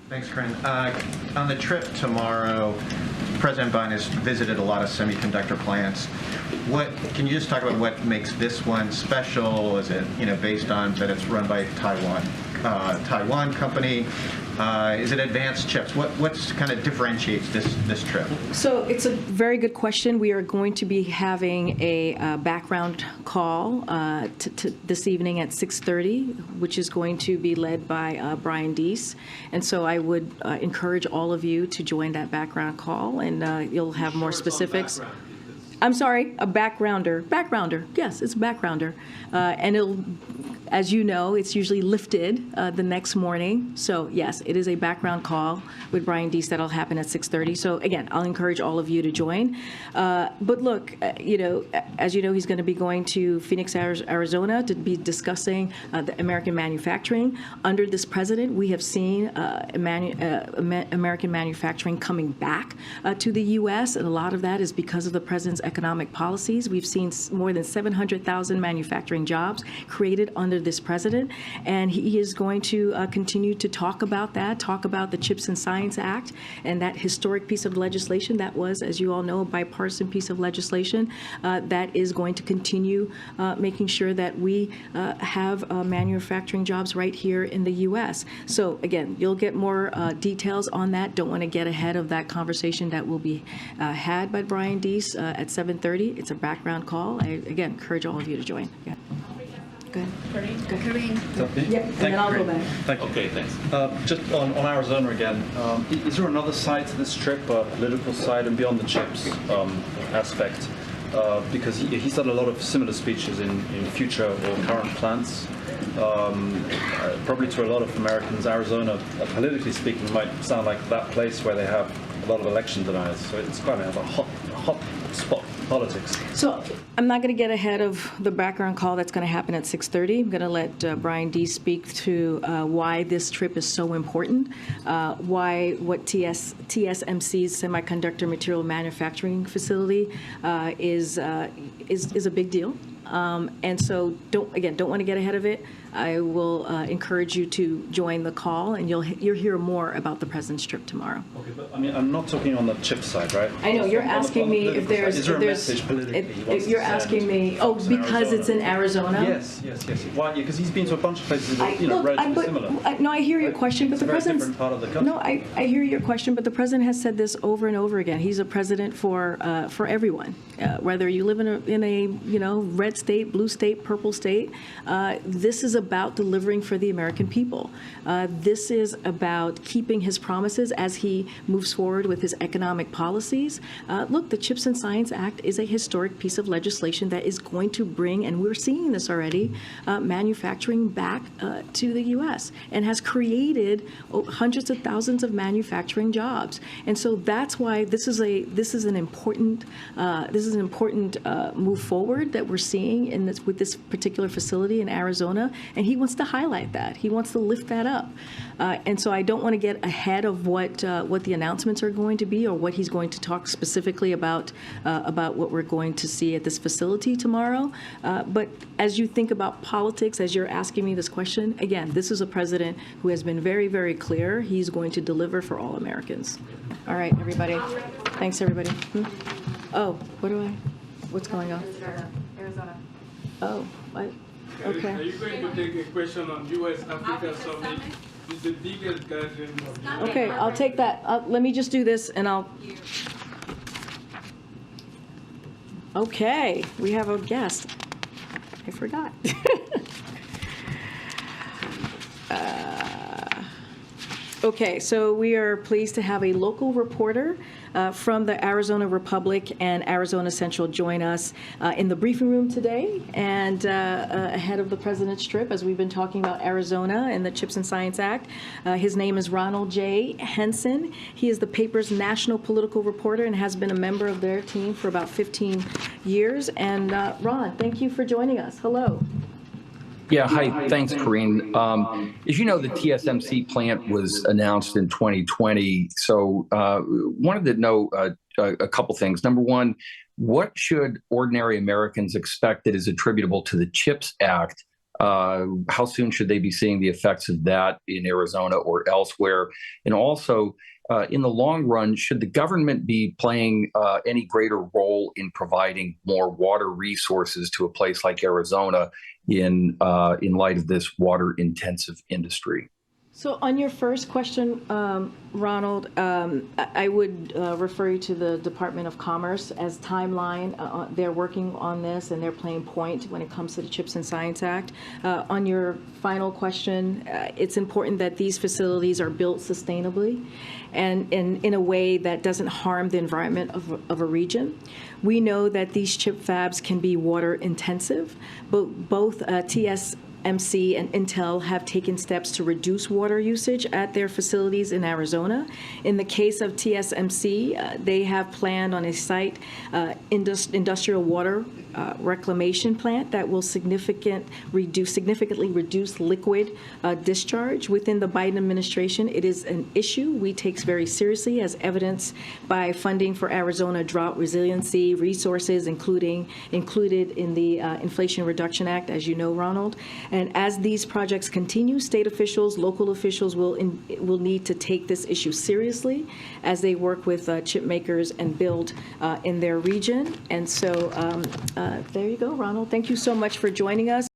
Thanks, Corinne. On the trip tomorrow, President Biden has visited a lot of semiconductor plants. Can you just talk about what makes this one special? Is it based on that it's run by Taiwan company? Is it advanced chips? What's kind of differentiates this trip? So it's a very good question. We are going to be having a background call this evening at 6:30, which is going to be led by Brian Deese. And so I would encourage all of you to join that background call, and you'll have more specifics. I'm sorry, a backgrounder. Backgrounder, yes, it's a backgrounder. And it'll, as you know, it's usually lifted the next morning. So yes, it is a background call with Brian Deese that'll happen at 6:30. So again, I'll encourage all of you to join. But look, as you know, he's going to be going to Phoenix, Arizona to be discussing the American manufacturing. Under this president, we have seen American manufacturing coming back to the U.S., and a lot of that is because of the president's economic policies. We've seen more than 700,000 manufacturing jobs created under this president, and he is going to continue to talk about that, talk about the CHIPS and Science Act and that historic piece of legislation that was, as you all know, a bipartisan piece of legislation that is going to continue making sure that we have manufacturing jobs right here in the U.S. So again, you'll get more details on that. Don't want to get ahead of that conversation that will be had by Brian Deese at 7:30. It's a background call. I, again, encourage all of you to join. Yeah. Go ahead. Kareem. Yeah, and then I'll go back. Thank you. Okay, thanks. Just on Arizona again, is there another side to this trip, a political side and beyond the chips aspect? Because he's done a lot of similar speeches in future or current plants. Probably to a lot of Americans, Arizona, politically speaking, might sound like that place where they have a lot of election deniers. So it's kind of a hot spot politics. So I'm not going to get ahead of the background call that's going to happen at 6:30. I'm going to let Brian Deese speak to why this trip is so important, what TSMC's semiconductor material manufacturing facility is a big deal. And so don't want to get ahead of it. I will encourage you to join the call, and you'll hear more about the president's trip tomorrow. Okay, but I mean, I'm not talking on the chip side, right? I know you're asking me if there's. Is there a message politically? You're asking me, because it's in Arizona. Yes. Why? Because he's been to a bunch of places that relatively similar. No, I hear your question, but the president. Different part of the country. No, I hear your question, but the president has said this over and over again. He's a president for everyone, whether you live in a red state, blue state, purple state. This is about delivering for the American people. This is about keeping his promises as he moves forward with his economic policies. Look, the CHIPS and Science Act is a historic piece of legislation that is going to bring, and we're seeing this already, manufacturing back to the U.S. and has created hundreds of thousands of manufacturing jobs. And so that's why this is an important move forward that we're seeing with this particular facility in Arizona, and he wants to highlight that. He wants to lift that up. And so I don't want to get ahead of what the announcements are going to be or what he's going to talk specifically about what we're going to see at this facility tomorrow. But as you think about politics, as you're asking me this question, again, this is a president who has been very, very clear. He's going to deliver for all Americans. All right, everybody. Thanks, everybody. Oh, what's going on? Arizona. Oh, okay. Are you going to take a question on U.S.-Africa Summit? It's the biggest gathering of the Okay, I'll take that. Let me just do this, and I'll... Okay, we have a guest. I forgot. Okay, so we are pleased to have a local reporter from the Arizona Republic and Arizona Central join us in the briefing room today and ahead of the president's trip, as we've been talking about Arizona and the CHIPS and Science Act. His name is Ronald J. Henson. He is the paper's national political reporter and has been a member of their team for about 15 years. And Ron, thank you for joining us. Hello. Yeah, hi. Thanks, Corinne. As you know, the TSMC plant was announced in 2020. So wanted to know a couple things. Number one, what should ordinary Americans expect that is attributable to the CHIPS Act How soon should they be seeing the effects of that in Arizona or elsewhere? And also, in the long run, should the government be playing any greater role in providing more water resources to a place like Arizona in light of this water-intensive industry? So on your first question, Ronald, I would refer you to the Department of Commerce as timeline. They're working on this and they're playing point when it comes to the CHIPS and Science Act. On your final question, it's important that these facilities are built sustainably and in a way that doesn't harm the environment of a region. We know that these chip fabs can be water intensive, but both TSMC and Intel have taken steps to reduce water usage at their facilities in Arizona. In the case of TSMC, they have planned on a site industrial water reclamation plant that will significantly reduce liquid discharge. Within the Biden administration, it is an issue we take very seriously, as evidenced by funding for Arizona drought resiliency resources, included in the Inflation Reduction Act, as you know, Ronald. And as these projects continue, state officials, local officials will need to take this issue seriously as they work with chip makers and build in their region. And so there you go, Ronald. Thank you so much for joining us.